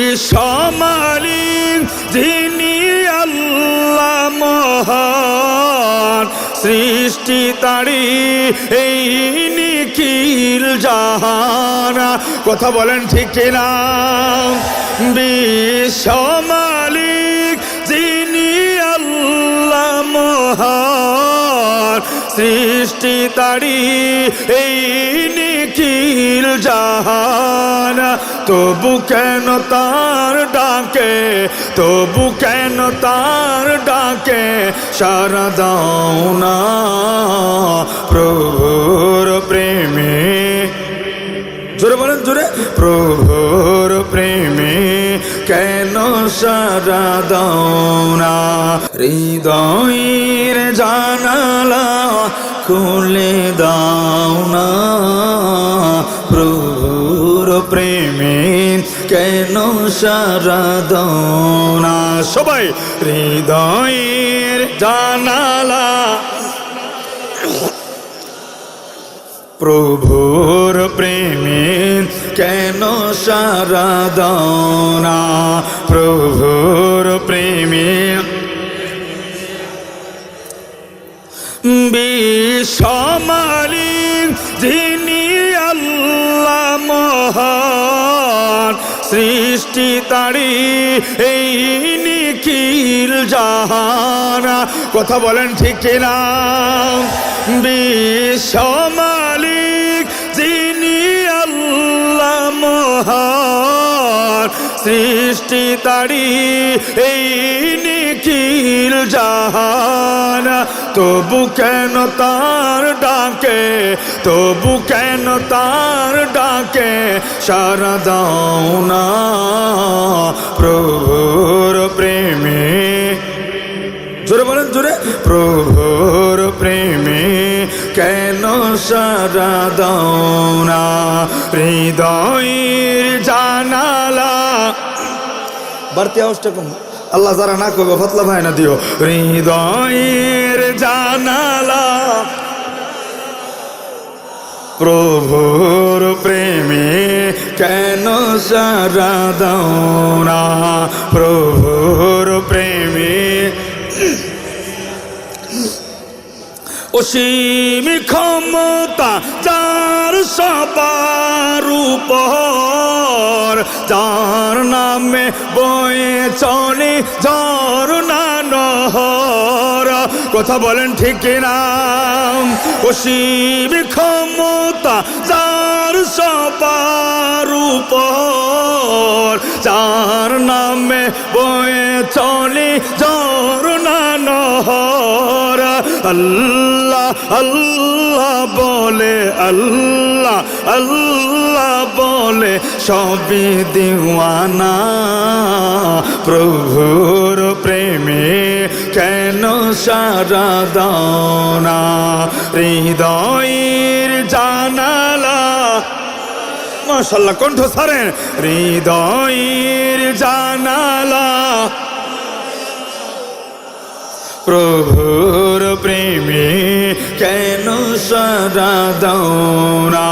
বিশ্বমালিক যিনি আল্লাহ মহান, সৃষ্টি তারি এই নিখিল জাহান। কথা বলেন ঠিক কিনা? বিশ্বমালিক যিনি আল্লাহ মহান, সৃষ্টি তারি এই নিখিল জাহান। তবু কেন তার ডাকে, তবু কেন তার ডাকে সাড়া দাও না প্রভুর প্রেমে। জোরে বলেন, জোরে। প্রভুর প্রেমে কেন সাড়া দাও না? হৃদয়ের জানালা খুলে দাও না প্রভুর প্রেমে কেন সাড়া দাও না? সবাই হৃদয়ের জানালা প্রভুর প্রেমে কেন সাড়া দাও না? প্রভুর প্রেমে বিশ্বমালিক যিনি আল্লাহ মহান, সৃষ্টি তারি এই নিখিল জাহান। কথা বলেন ঠিক কিনা? বিশ্বমালিক যিনি আল্লাহ মহান, সৃষ্টি তারি এই নিখিল জাহান। তবু কেন তার ডাকে, তবু কেন তার ডাকে সাড়া দাও না প্রভুর প্রেমে। জোরে বলেন, জোরে। প্রভুর প্রেমে কেন সাড়া দাও না? হৃদয়ের জানালা বাড়তি আওয়াজটা কম, আল্লাহ যারা না করবে ফতলা ভাই না দিও। হৃদয়ের জানালা প্রভুর প্রেমে কেন সাড়া দাও না? প্রভুর প্রেমে অসীম ক্ষমতা যার সবার উপর, যার নামে বয়ে চলে ঝরনা নহর। কথা বলেন ঠিক কিনা? অসীম ক্ষমতা যার সবার উপর, যার নামে বয়ে চলে ঝরনা নহর। আল্লাহ আল্লাহ বলে, আল্লাহ আল্লাহ বলে সবই দিওয়ানা প্রভুর প্রেমে কেন সাড়া দাও না? হৃদয়ের জানালা মাশাআল্লাহ কণ্ঠ ছাড়েন। হৃদয়ের জানালা প্রভুর প্রেমে কেন সাড়া দাও না?